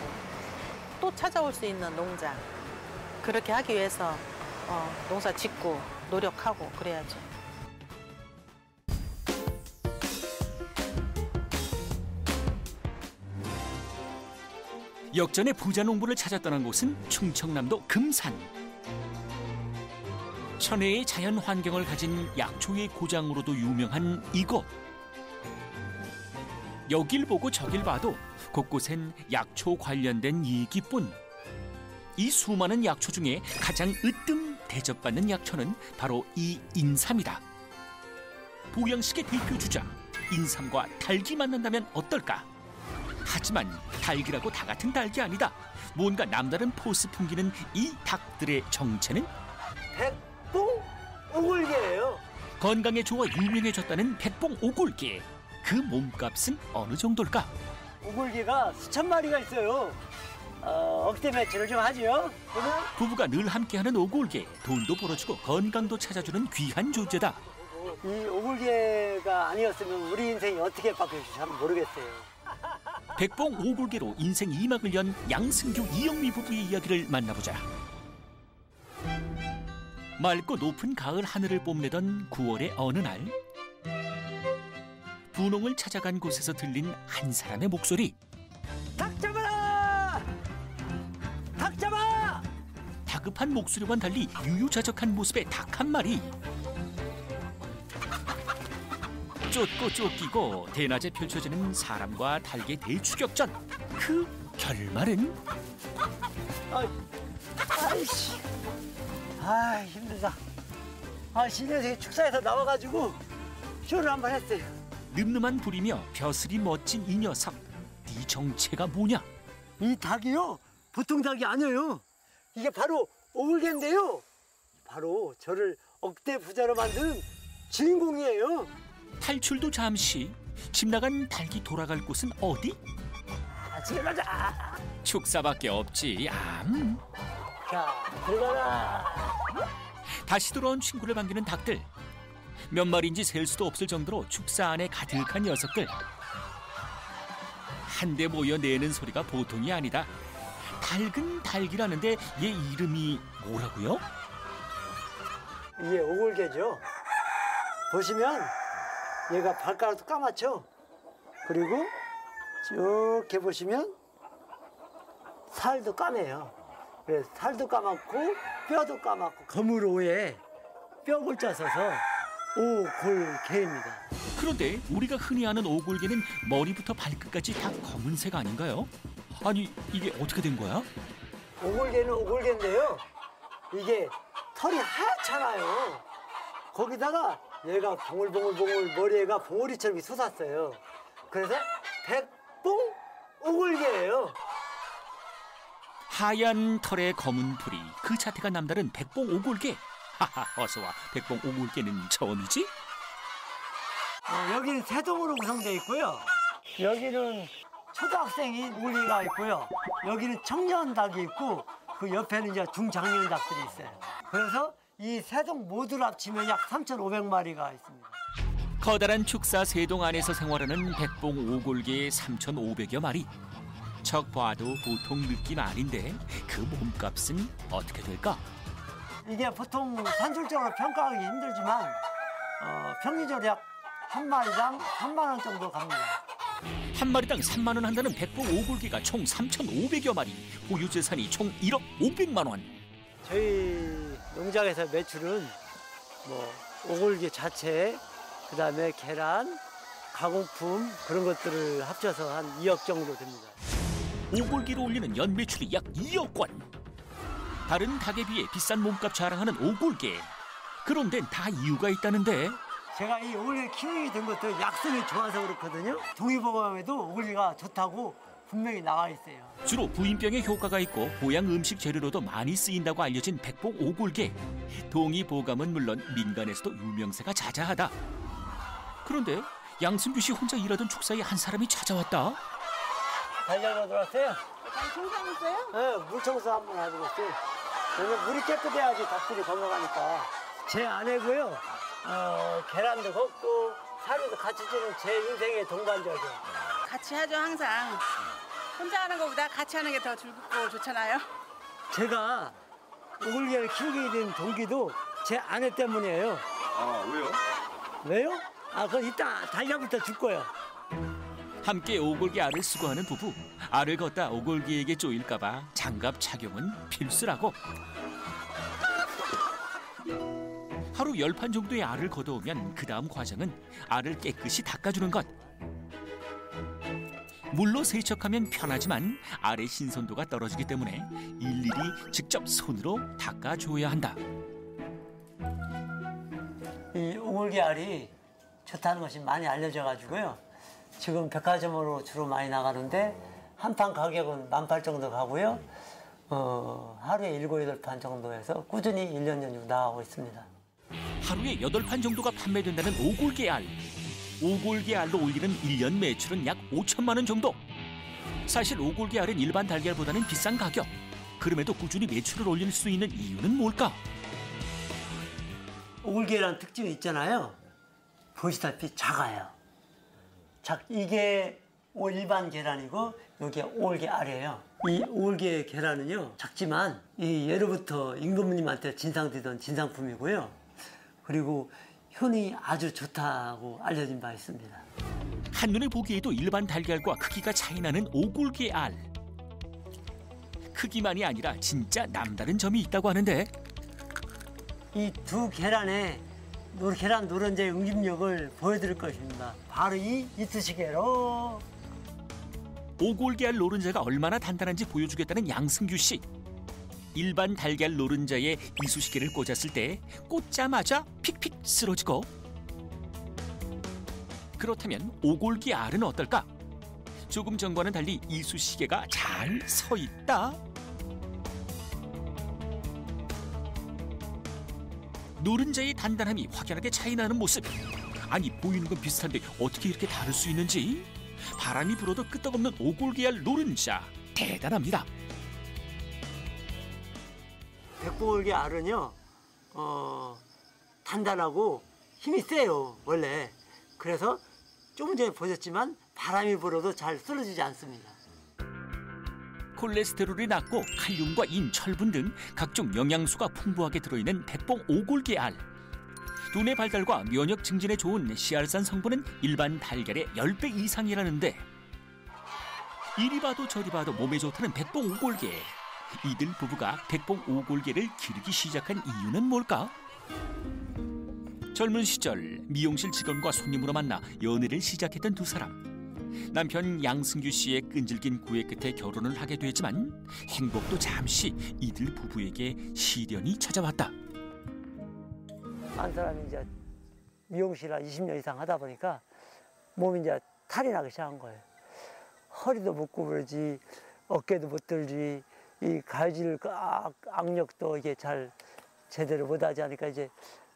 또 찾아올 수 있는 농장, 그렇게 하기 위해서 농사 짓고 노력하고 그래야죠. 역전의 부자 농부를 찾아 떠난 곳은 충청남도 금산. 천혜의 자연 환경을 가진 약초의 고장으로도 유명한 이곳. 여길 보고 저길 봐도 곳곳엔 약초 관련된 이기뿐. 이 수많은 약초 중에 가장 으뜸 대접받는 약초는 바로 이 인삼이다. 보양식의 대표 주자 인삼과 닭이 만난다면 어떨까? 하지만 닭이라고 다 같은 닭이 아니다. 뭔가 남다른 포스 풍기는 이 닭들의 정체는 백봉 오골개예요. 건강에 좋아 유명해졌다는 백봉 오골개. 그 몸값은 어느 정도일까? 오골개가 수천 마리가 있어요. 억대 매출을 좀 하지요. 부부가 늘 함께하는 오골개. 돈도 벌어주고 건강도 찾아주는 귀한 존재다. 이 오골개가 아니었으면 우리 인생이 어떻게 바뀔지 잘 모르겠어요. 백봉 오골개로 인생 2막을 연 양승규 이영미 부부의 이야기를 만나보자. 맑고 높은 가을 하늘을 뽐내던 9월의 어느 날, 분홍을 찾아간 곳에서 들린 한 사람의 목소리. 닭 잡아라! 닭 잡아! 다급한 목소리와는 달리 유유자적한 모습의 닭 한 마리. 쫓고 쫓기고 대낮에 펼쳐지는 사람과 닭의 대추격전. 그 결말은? 아이씨, 힘들다. 실내에서 축사에서 나와가지고 쇼를 한번 했어요. 늠름한 불이며 벼슬이 멋진 이 녀석. 네 정체가 뭐냐? 이 닭이요, 보통 닭이 아니에요. 이게 바로 오골개인데요. 바로 저를 억대 부자로 만드는 주인공이에요. 탈출도 잠시. 집 나간 닭이 돌아갈 곳은 어디? 집에 가자. 축사밖에 없지. 자, 들어가라. 다시 돌아온 친구를 반기는 닭들. 몇 마리인지 셀 수도 없을 정도로 축사 안에 가득한 녀석들. 한데 모여 내는 소리가 보통이 아니다. 닭은 닭이라는데 얘 이름이 뭐라고요? 이게 오골개죠. 보시면 얘가 발가락도 까맣죠. 그리고 이렇게 보시면 살도 까매요. 그래서 살도 까맣고 뼈도 까맣고 거물오에 뼈골자 써서 오골개입니다. 그런데 우리가 흔히 아는 오골개는 머리부터 발끝까지 다 검은색 아닌가요? 아니, 이게 어떻게 된 거야? 오골개는 오골개인데요. 이게 털이 하얗잖아요. 거기다가 얘가 봉글봉글 머리가 봉오리처럼 솟았어요. 그래서 백봉 오골개예요. 하얀 털에 검은 풀이, 그 자태가 남다른 백봉 오골개. 하하, 어서와. 백봉 오골개는 처음이지? 여기는 세동으로 구성되어 있고요. 여기는 초등학생이 오골개가 있고요. 여기는 청년 닭이 있고 그 옆에는 이제 중장년 닭들이 있어요. 그래서 이 세동 모두를 합치면 약 3,500마리가 있습니다. 커다란 축사 세동 안에서 생활하는 백봉 오골개의 3,500여 마리. 척 봐도 보통 느낌 아닌데 그 몸값은 어떻게 될까? 이게 보통 산술적으로 평가하기 힘들지만 평균적으로 약 한 마리당 3만 원 정도 갑니다. 한 마리당 3만 원 한다는 백봉 오골개가 총 3,500여 마리. 보유 재산이 총 1억 500만 원. 저희 농장에서 매출은 뭐 오골계 자체, 그다음에 계란, 가공품 그런 것들을 합쳐서 한 2억 정도 됩니다. 오골계로 올리는 연 매출이 약 2억 원. 다른 닭에 비해 비싼 몸값 자랑하는 오골계. 그런 데는 다 이유가 있다는데. 제가 이 오골계 키우게 된 것도 약성이 좋아서 그렇거든요. 동의보감에도 오골계가 좋다고 분명히 나와 있어요. 주로 부인병에 효과가 있고 보양 음식 재료로도 많이 쓰인다고 알려진 백봉 오골계. 동의보감은 물론 민간에서도 유명세가 자자하다. 그런데 양승규 씨 혼자 일하던 축사에 한 사람이 찾아왔다. 달려러 들어왔어요? 청소하셨어요? 네, 물 청소 한번 하고 있어요. 왜냐면 물이 깨끗해야지 닭들이 건강하니까. 제 아내고요. 계란도 걷고 사료도 같이 주는 제 인생의 동반자죠. 같이 하죠, 항상. 혼자 하는 것보다 같이 하는 게 더 즐겁고 좋잖아요. 제가 오골계를 키우게 된 동기도 제 아내 때문이에요. 아, 왜요? 왜요? 그건 이따 달걀부터 줄 거예요. 함께 오골계 알을 수거하는 부부. 알을 걷다 오골계에게 쪼일까 봐 장갑 착용은 필수라고. 하루 10판 정도의 알을 걷어오면 그 다음 과정은 알을 깨끗이 닦아주는 것. 물로 세척하면 편하지만 알의 신선도가 떨어지기 때문에 일일이 직접 손으로 닦아줘야 한다. 이 오골계 알이 좋다는 것이 많이 알려져가지고요. 지금 백화점으로 주로 많이 나가는데 한 판 가격은 18,000원 정도 가고요. 하루에 7, 8판 정도 해서 꾸준히 1년 연중 나가고 있습니다. 하루에 8판 정도가 판매된다는 오골계 알. 오골계 알로 올리는 1년 매출은 약 5천만 원 정도. 사실 오골계 알은 일반 달걀보다는 비싼 가격. 그럼에도 꾸준히 매출을 올릴 수 있는 이유는 뭘까? 오골계라는 특징이 있잖아요. 보시다시피 작아요. 이게 일반 계란이고 이게 오골계 알이에요. 이 오골계 계란은요 작지만 예로부터 임금님한테 진상되던 진상품이고요. 그리고 효능이 아주 좋다고 알려진 바 있습니다. 한눈에 보기에도 일반 달걀과 크기가 차이나는 오골계 알. 크기만이 아니라 진짜 남다른 점이 있다고 하는데. 이 두 계란의 계란 노른자의 응집력을 보여드릴 것입니다. 바로 이 이쑤시개로. 오골계 알 노른자가 얼마나 단단한지 보여주겠다는 양승규 씨. 일반 달걀 노른자에 이쑤시개를 꽂았을 때 꽂자마자 픽픽 쓰러지고. 그렇다면 오골계 알은 어떨까? 조금 전과는 달리 이쑤시개가 잘 서 있다. 노른자의 단단함이 확연하게 차이나는 모습. 아니 보이는 건 비슷한데 어떻게 이렇게 다를 수 있는지. 바람이 불어도 끄떡없는 오골계 알 노른자. 대단합니다. 백봉오골계 알은요 단단하고 힘이 세요 원래. 그래서 조금 전에 보셨지만 바람이 불어도 잘 쓰러지지 않습니다. 콜레스테롤이 낮고 칼륨과 인, 철분 등 각종 영양소가 풍부하게 들어있는 백봉 오골계 알. 두뇌 발달과 면역 증진에 좋은 씨알산 성분은 일반 달걀의 10배 이상이라는데, 이리 봐도 저리 봐도 몸에 좋다는 백봉 오골계. 이들 부부가 백봉 오골계를 기르기 시작한 이유는 뭘까? 젊은 시절 미용실 직원과 손님으로 만나 연애를 시작했던 두 사람. 남편 양승규 씨의 끈질긴 구애 끝에 결혼을 하게 되지만 행복도 잠시 이들 부부에게 시련이 찾아왔다. 한 사람이 이제 미용실을 20년 이상 하다 보니까 몸이 이제 탈이 나기 시작한 거예요. 허리도 못 구부러지, 어깨도 못 들지, 이 가위질 악력도 이게 잘 제대로 못하지 않으니까 이제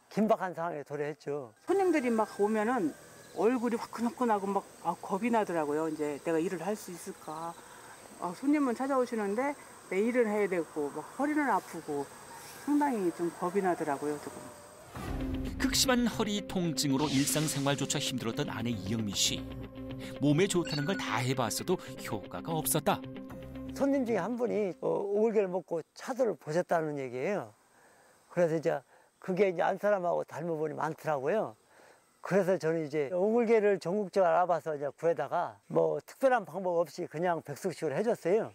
긴박한 상황에 도래했죠. 손님들이 막 오면은 얼굴이 화끈화끈하고 막 겁이 나더라고요. 이제 내가 일을 할 수 있을까. 손님은 찾아오시는데 내 일을 해야 되고 막 허리는 아프고 상당히 좀 겁이 나더라고요. 조금. 극심한 허리 통증으로 일상생활조차 힘들었던 아내 이영미 씨. 몸에 좋다는 걸 다 해봤어도 효과가 없었다. 손님 중에 한 분이 오골계를 먹고 차도를 보셨다는 얘기예요. 그래서 이제 그게 이제 안 사람하고 닮은 분이 많더라고요. 그래서 저는 이제 오골계를 전국적으로 알아봐서 이제 구해다가 뭐 특별한 방법 없이 그냥 백숙식으로 해줬어요.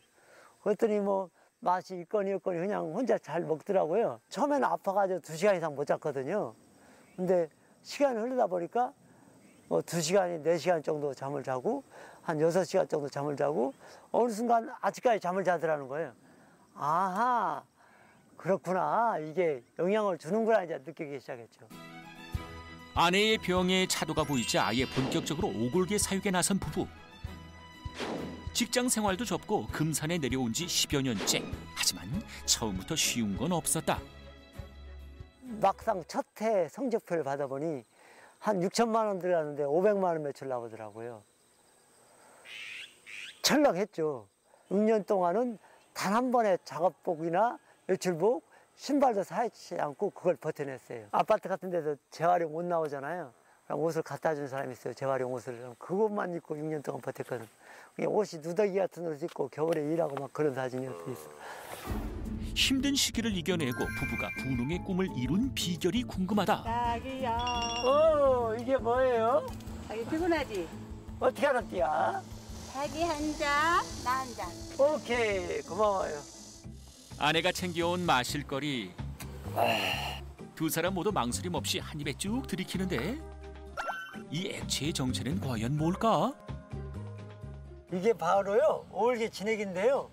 그랬더니 뭐 맛이 있거니 없거니 그냥 혼자 잘 먹더라고요. 처음에는 아파가지고 2시간 이상 못 잤거든요. 근데 시간이 흐르다 보니까 2시간이 4시간 정도 잠을 자고 한 6시간 정도 잠을 자고 어느 순간 아직까지 잠을 자더라는 거예요. 아하, 그렇구나. 이게 영향을 주는구나 이제 느끼기 시작했죠. 아내의 병에 차도가 보이자 아예 본격적으로 오골계 사육에 나선 부부. 직장 생활도 접고 금산에 내려온 지 10여 년째. 하지만 처음부터 쉬운 건 없었다. 막상 첫 해 성적표를 받아보니 한 6천만 원 들어가는데 500만 원 매출 나오더라고요. 철렁했죠. 6년 동안은 단 한 번의 작업복이나 외출복, 신발도 사지 않고 그걸 버텨냈어요. 아파트 같은 데서 재활용 못 나오잖아요. 그럼 옷을 갖다 주는 사람이 있어요. 재활용 옷을. 그것만 입고 6년 동안 버텼거든. 그냥 옷이 누더기 같은 옷을 입고 겨울에 일하고 막 그런 사진이 있어. 힘든 시기를 이겨내고 부부가 분홍의 꿈을 이룬 비결이 궁금하다. 자기야. 이게 뭐예요? 자기 피곤하지? 어떻게 알았디야? 자기 한 잔, 나 한 잔. 오케이, 고마워요. 아내가 챙겨온 마실거리. 두 사람 모두 망설임 없이 한 입에 쭉 들이키는데 이 액체의 정체는 과연 뭘까? 이게 바로요 오골계 진액인데요.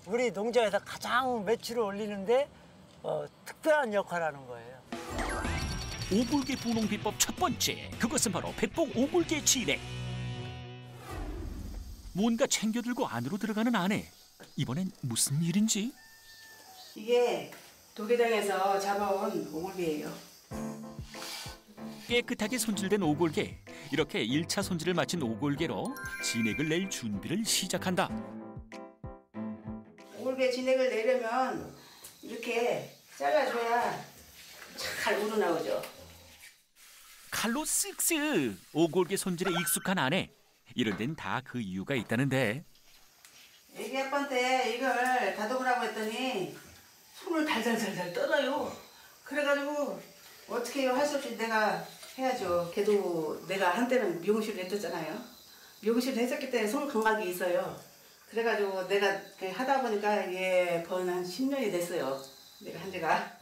우리 농장에서 가장 매출을 올리는데 특별한 역할을 하는 거예요. 오골계 분홍 비법 첫 번째, 그것은 바로 백봉 오골계 진액. 뭔가 챙겨들고 안으로 들어가는 아내. 이번엔 무슨 일인지? 이게 도계장에서 잡아온 오골계예요. 깨끗하게 손질된 오골계. 이렇게 1차 손질을 마친 오골계로 진액을 낼 준비를 시작한다. 오골계 진액을 내려면 이렇게 잘라줘야 잘 우러나오죠. 칼로 쓱쓱. 오골계 손질에 익숙한 아내. 이런 데는 다 그 이유가 있다는데. 애기 아빠한테 이걸 다독으라고 했더니 손을 달달달달 떨어요. 그래가지고 어떻게 할 수 없이 내가 해야죠. 걔도 내가 한때는 미용실을 했었잖아요. 미용실을 했었기 때문에 손 감각이 있어요. 그래가지고 내가 하다 보니까 이게 거의 한 10년이 됐어요. 내가 한 지가.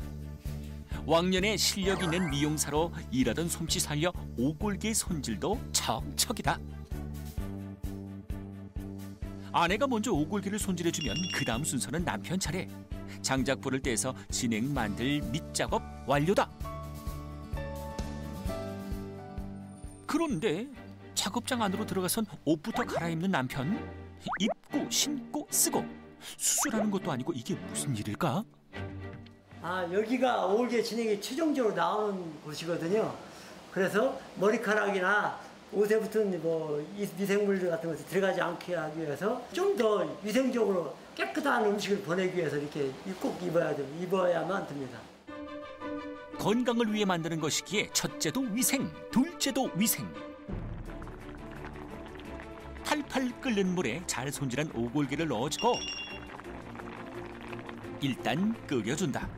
왕년에 실력 있는 미용사로 일하던 솜씨 살려 오골계 손질도 척척이다. 아내가 먼저 오골계를 손질해주면 그 다음 순서는 남편 차례. 장작불을 떼서 진액 만들 밑작업 완료다. 그런데 작업장 안으로 들어가선 옷부터 갈아입는 남편. 입고 신고 쓰고. 수술하는 것도 아니고 이게 무슨 일일까? 여기가 오골계 진액이 최종적으로 나오는 곳이거든요. 그래서 머리카락이나 옷에 붙은 미생물들 같은 것이 들어가지 않게 하기 위해서 좀 더 위생적으로 깨끗한 음식을 보내기 위해서 이렇게 꼭 입어야만 됩니다. 건강을 위해 만드는 것이기에 첫째도 위생, 둘째도 위생. 팔팔 끓는 물에 잘 손질한 오골계를 넣어주고 일단 끓여준다.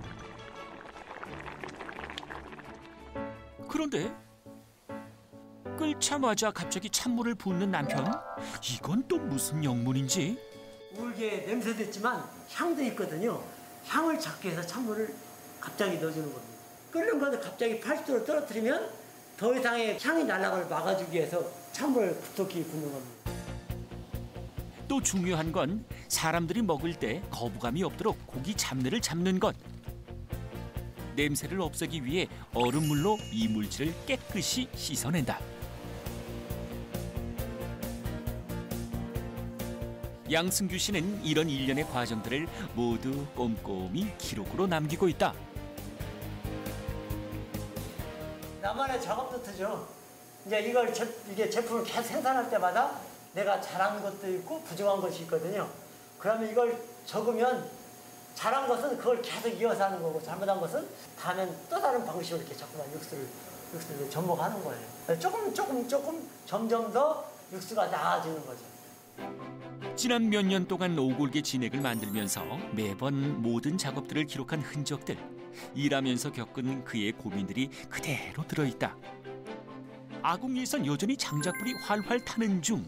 그런데 끓자마자 갑자기 찬물을 붓는 남편. 이건 또 무슨 영문인지? 오골계 냄새도 있지만 향도 있거든요. 향을 잡기 위해서 찬물을 갑자기 넣어주는 겁니다. 끓는 것을 갑자기 80도로 떨어뜨리면 더 이상의 향이 날아가를 막아주기 위해서 찬물을 두텁게 붓는 겁니다. 또 중요한 건 사람들이 먹을 때 거부감이 없도록 고기 잡내를 잡는 것. 냄새를 없애기 위해 얼음물로 이물질을 깨끗이 씻어낸다. 양승규 씨는 이런 일련의 과정들을 모두 꼼꼼히 기록으로 남기고 있다. 나만의 작업도 트죠. 이제 이게 제품을 계속 생산할 때마다 내가 잘한 것도 있고 부족한 것이 있거든요. 그러면 이걸 적으면 잘한 것은 그걸 계속 이어서 하는 거고 잘못한 것은 다음엔 또 다른 방식으로 이렇게 자꾸만 육수를 접목하는 거예요. 조금 점점 더 육수가 나아지는 거죠. 지난 몇 년 동안 오골계 진액을 만들면서 매번 모든 작업들을 기록한 흔적들. 일하면서 겪은 그의 고민들이 그대로 들어있다. 아궁이에선 여전히 장작불이 활활 타는 중.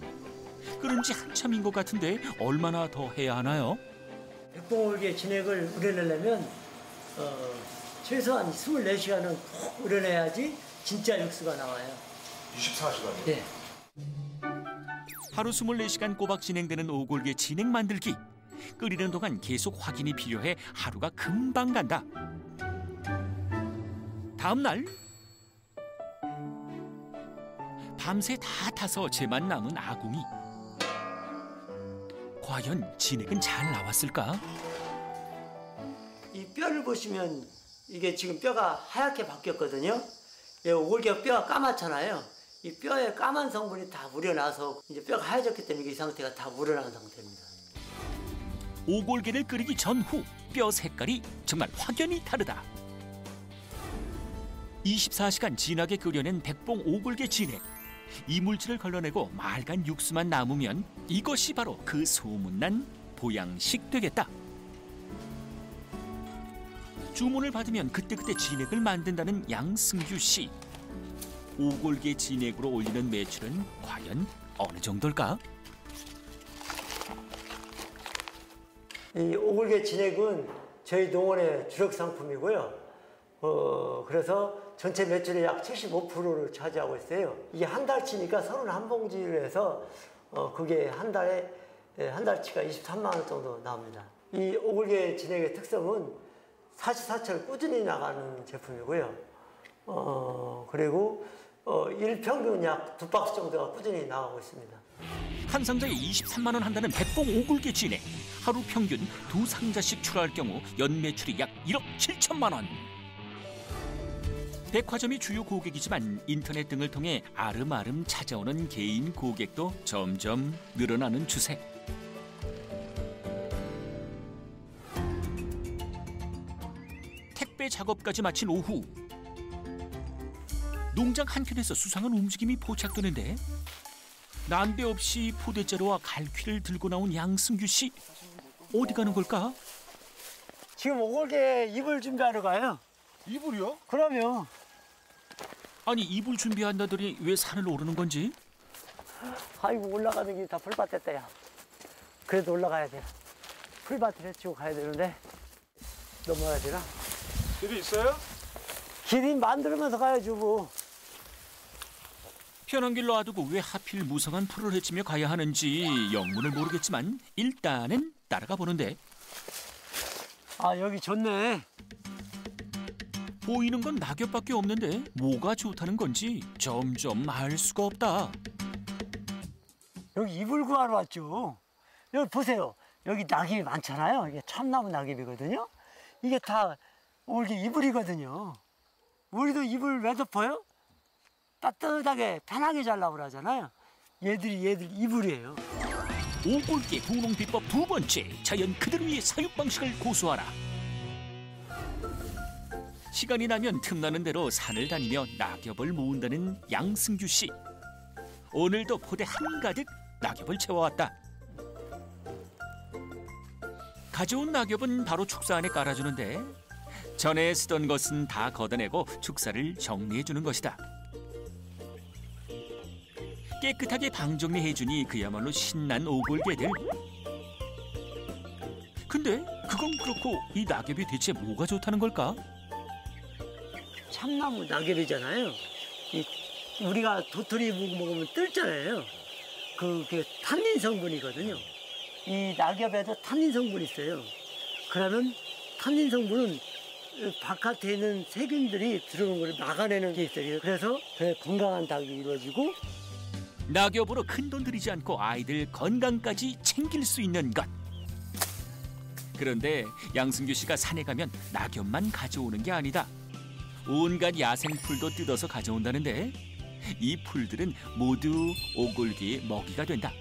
그런지 한참인 것 같은데 얼마나 더 해야 하나요? 백봉오골개 진액을 우려내려면 최소한 24시간은 푹 우려내야지 진짜 육수가 나와요. 24시간이요? 네. 하루 24시간 꼬박 진행되는 오골개 진액 만들기. 끓이는 동안 계속 확인이 필요해 하루가 금방 간다. 다음 날 밤새 다 타서 재만 남은 아궁이. 과연 진액은 잘 나왔을까? 이 뼈를 보시면 이게 지금 뼈가 하얗게 바뀌었거든요. 오골개 뼈가 까맣잖아요. 이 뼈에 까만 성분이 다 우려나서 이제 뼈가 하얘졌기 때문에 이 상태가 다 우러난 상태입니다. 오골개를 끓이기 전후 뼈 색깔이 정말 확연히 다르다. 24시간 진하게 끓여낸 백봉 오골개 진액. 이물질을 걸러내고 맑은 육수만 남으면 이것이 바로 그 소문난 보양식 되겠다. 주문을 받으면 그때그때 진액을 만든다는 양승규 씨. 오골개 진액으로 올리는 매출은 과연 어느 정도일까? 이 오골개 진액은 저희 농원의 주력 상품이고요. 그래서 전체 매출의 약 75%를 차지하고 있어요. 이게 한 달치니까 31봉지를 해서 그게 한 달치가 23만 원 정도 나옵니다. 이 오골개 진액의 특성은 사시사철 꾸준히 나가는 제품이고요. 그리고 일평균 약 2박스 정도가 꾸준히 나가고 있습니다. 한 상자에 23만 원 한다는 백봉 오골개 진액. 하루 평균 2상자씩 출하할 경우 연매출이 약 1억 7천만 원. 백화점이 주요 고객이지만 인터넷 등을 통해 아름아름 찾아오는 개인 고객도 점점 늘어나는 추세. 택배 작업까지 마친 오후. 농장 한켠에서 수상한 움직임이 포착되는데 난데없이 포대자루와 갈퀴를 들고 나온 양승규 씨. 어디 가는 걸까? 지금 오골개 이불 준비하러 가요. 이불이요? 그럼요. 아니 이불 준비한다더니 왜 산을 오르는 건지? 아이고 올라가는 길이 다 풀밭 됐다 야. 그래도 올라가야 돼. 풀밭을 헤치고 가야 되는데 넘어야 되나? 길이 있어요? 길이 만들면서 가야지 뭐. 편한 길 놔두고 왜 하필 무성한 풀을 헤치며 가야 하는지 영문을 모르겠지만 일단은 따라가 보는데. 아 여기 좋네. 보이는 건 낙엽밖에 없는데 뭐가 좋다는 건지 점점 알 수가 없다. 여기 이불 구하러 왔죠. 여기 보세요. 여기 낙엽이 많잖아요. 이게 참나무 낙엽이거든요. 이게 다 오골개 이불이거든요. 우리도 이불 왜 덮어요? 따뜻하게 편하게 자려고 그러잖아요. 얘들 이불이에요. 오골개 분홍 비법 두 번째, 자연 그대로의 사육 방식을 고수하라. 시간이 나면 틈나는 대로 산을 다니며 낙엽을 모은다는 양승규 씨. 오늘도 포대 한가득 낙엽을 채워왔다. 가져온 낙엽은 바로 축사 안에 깔아주는데 전에 쓰던 것은 다 걷어내고 축사를 정리해주는 것이다. 깨끗하게 방정리해주니 그야말로 신난 오골개들. 근데 그건 그렇고 이 낙엽이 대체 뭐가 좋다는 걸까? 참나무 낙엽이잖아요. 우리가 도토리 먹으면 뜰잖아요. 그게 탄닌 성분이거든요. 이 낙엽에도 탄닌 성분이 있어요. 그러면 탄닌 성분은 바깥에 있는 세균들이 들어오는 걸 막아내는 게 있어요. 그래서 건강한 닭이 이루어지고 낙엽으로 큰돈 들이지 않고 아이들 건강까지 챙길 수 있는 것. 그런데 양승규 씨가 산에 가면 낙엽만 가져오는 게 아니다. 온갖 야생풀도 뜯어서 가져온다는데 이 풀들은 모두 오골개의 먹이가 된다.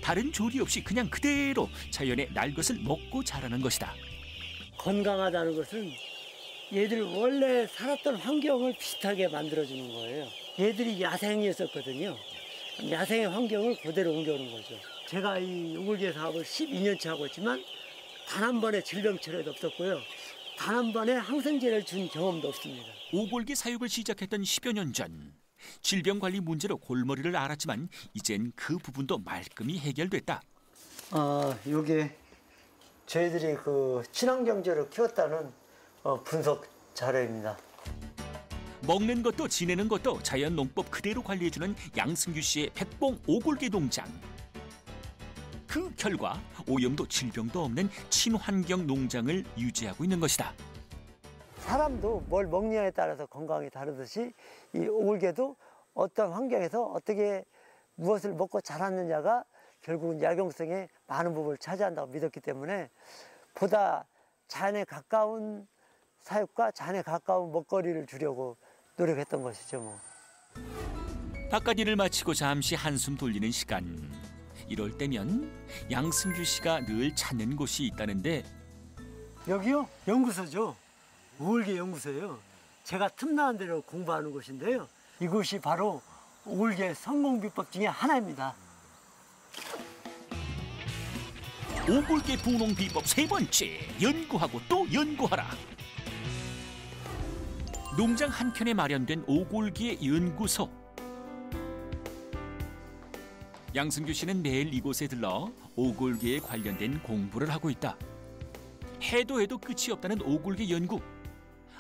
다른 조리 없이 그냥 그대로 자연의 날 것을 먹고 자라는 것이다. 건강하다는 것은 얘들 원래 살았던 환경을 비슷하게 만들어주는 거예요. 얘들이 야생이었었거든요. 야생의 환경을 그대로 옮겨오는 거죠. 제가 이 오골개 사업을 12년째 하고 있지만 단 한 번의 질병철에도 없었고요. 단 한 번의 항생제를 준 경험도 없습니다. 오골개 사육을 시작했던 10여 년 전. 질병관리 문제로 골머리를 앓았지만 이젠 그 부분도 말끔히 해결됐다. 요게 저희들이 그 친환경제로 키웠다는 분석 자료입니다. 먹는 것도 지내는 것도 자연 농법 그대로 관리해주는 양승규 씨의 백봉 오골개 농장. 그 결과 오염도 질병도 없는 친환경 농장을 유지하고 있는 것이다. 사람도 뭘 먹느냐에 따라서 건강이 다르듯이 이 오골개도 어떤 환경에서 어떻게 무엇을 먹고 자랐느냐가 결국은 약용성에 많은 부분을 차지한다고 믿었기 때문에 보다 자연에 가까운 사육과 자연에 가까운 먹거리를 주려고 노력했던 것이죠. 뭐. 바깥일을 마치고 잠시 한숨 돌리는 시간. 이럴 때면 양승규 씨가 늘 찾는 곳이 있다는데. 여기요? 연구소죠. 오골개 연구소예요. 제가 틈나는 대로 공부하는 곳인데요. 이곳이 바로 오골개 성공 비법 중에 하나입니다. 오골개 분홍 비법 세 번째, 연구하고 또 연구하라. 농장 한켠에 마련된 오골개 연구소. 양승규 씨는 매일 이곳에 들러 오골개에 관련된 공부를 하고 있다. 해도 해도 끝이 없다는 오골개 연구.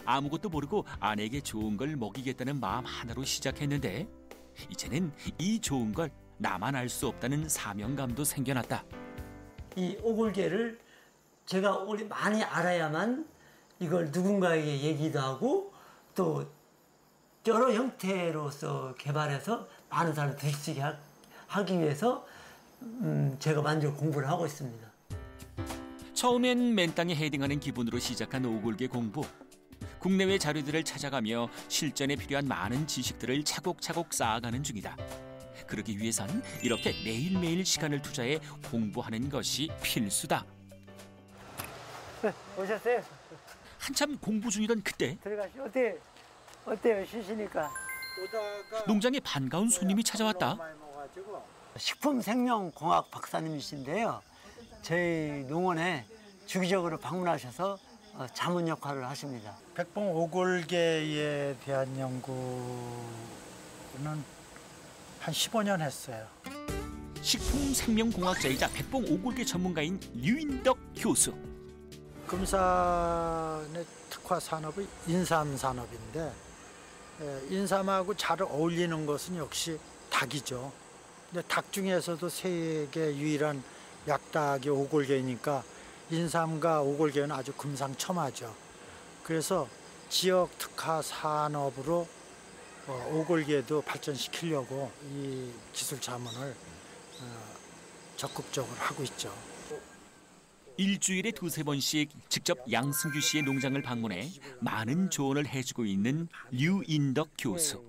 아무것도 모르고 아내에게 좋은 걸 먹이겠다는 마음 하나로 시작했는데 이제는 이 좋은 걸 나만 알 수 없다는 사명감도 생겨났다. 이 오골개를 제가 많이 알아야만 이걸 누군가에게 얘기도 하고 또 여러 형태로서 개발해서 많은 사람을 드실 수 있게 하기 위해서 제가 먼저 공부를 하고 있습니다. 처음엔 맨땅에 헤딩하는 기분으로 시작한 오골개 공부. 국내외 자료들을 찾아가며 실전에 필요한 많은 지식들을 차곡차곡 쌓아가는 중이다. 그러기 위해선 이렇게 매일매일 시간을 투자해 공부하는 것이 필수다. 오셨어요? 한참 공부 중이던 그때 들어가시죠. 어때요? 쉬시니까. 농장에 반가운 손님이 찾아왔다. 식품생명공학 박사님이신데요. 저희 농원에 주기적으로 방문하셔서 자문 역할을 하십니다. 백봉 오골개에 대한 연구는 한 15년 했어요. 식품생명공학자이자 백봉 오골개 전문가인 류인덕 교수. 금산의 특화 산업이 인삼 산업인데 인삼하고 잘 어울리는 것은 역시 닭이죠. 근데 닭 중에서도 세계 유일한 약닭이 오골개니까 인삼과 오골개는 아주 금상첨화죠. 그래서 지역 특화 산업으로 오골개도 발전시키려고 이 기술 자문을 적극적으로 하고 있죠. 일주일에 2-3번씩 직접 양승규 씨의 농장을 방문해 많은 조언을 해주고 있는 류인덕 교수.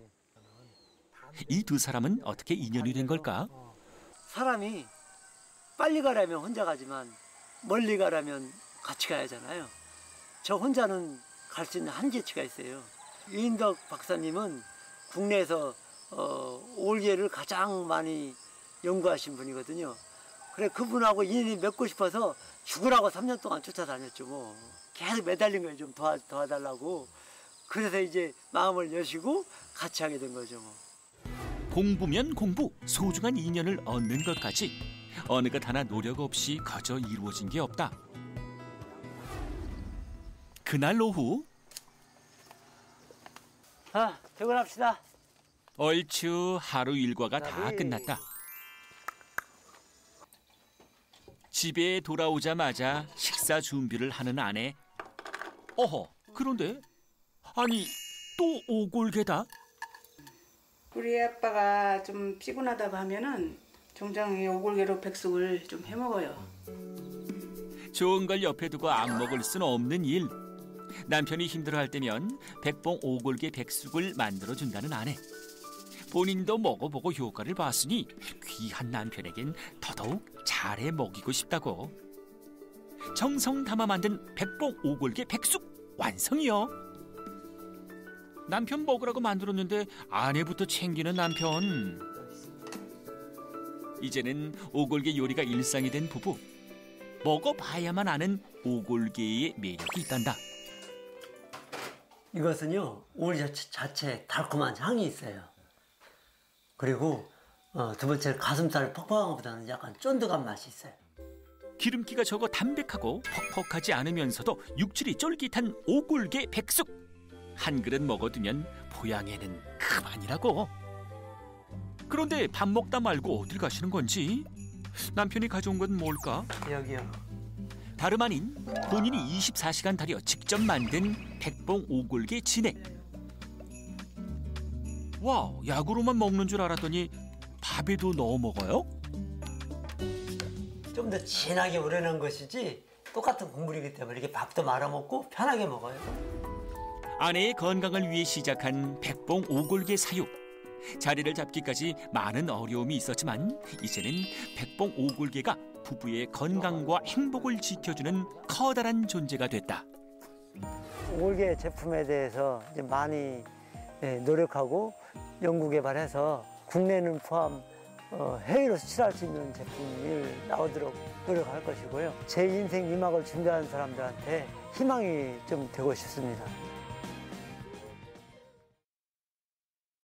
이 두 사람은 어떻게 인연이 된 걸까? 사람이 빨리 가려면 혼자 가지만 멀리 가려면 같이 가야 하잖아요. 저 혼자는 갈 수 있는 한계치가 있어요. 류인덕 박사님은 국내에서 오골개를 가장 많이 연구하신 분이거든요. 그래 그분하고 인연이 맺고 싶어서 죽으라고 3년 동안 쫓아다녔죠. 뭐 계속 매달린 거예요. 좀 도와달라고. 그래서 이제 마음을 여시고 같이 하게 된 거죠. 뭐. 공부면 공부, 소중한 인연을 얻는 것까지 어느 것 하나 노력 없이 거저 이루어진 게 없다. 그날 오후 퇴근합시다. 얼추 하루 일과가 다 끝났다. 집에 돌아오자마자 식사 준비를 하는 아내. 어허, 그런데 아니 또 오골개다? 우리 아빠가 좀 피곤하다고 하면은 종종 오골개로 백숙을 좀 해먹어요. 좋은 걸 옆에 두고 안 먹을 수는 없는 일. 남편이 힘들어할 때면 백봉 오골개 백숙을 만들어준다는 아내. 본인도 먹어보고 효과를 봤으니 귀한 남편에겐 더더욱 잘해 먹이고 싶다고. 정성 담아 만든 백봉 오골개 백숙 완성이요. 남편 먹으라고 만들었는데 아내부터 챙기는 남편. 이제는 오골개 요리가 일상이 된 부부. 먹어봐야만 아는 오골개의 매력이 있단다. 이것은요, 오골개 자체에 달콤한 향이 있어요. 그리고 두 번째는 가슴살 퍽퍽한 것보다는 약간 쫀득한 맛이 있어요. 기름기가 적어 담백하고 퍽퍽하지 않으면서도 육질이 쫄깃한 오골계 백숙. 한 그릇 먹어두면 보양에는 그만이라고. 그런데 밥 먹다 말고 어딜 가시는 건지? 남편이 가져온 건 뭘까? 여기요. 다름 아닌 본인이 24시간 달여 직접 만든 백봉 오골계 진액. 와, 약으로만 먹는 줄 알았더니 밥에도 넣어 먹어요? 좀 더 진하게 우려낸 것이지 똑같은 국물이기 때문에 이렇게 밥도 말아 먹고 편하게 먹어요. 아내의 건강을 위해 시작한 백봉 오골계 사육. 자리를 잡기까지 많은 어려움이 있었지만 이제는 백봉 오골계가 부부의 건강과 행복을 지켜주는 커다란 존재가 됐다. 오골계 제품에 대해서 이제 많이 노력하고 연구 개발해서 국내는 포함 해외로 수출할 수 있는 제품이 나오도록 노력할 것이고요. 제 인생 2막을 준비하는 사람들한테 희망이 좀 되고 싶습니다.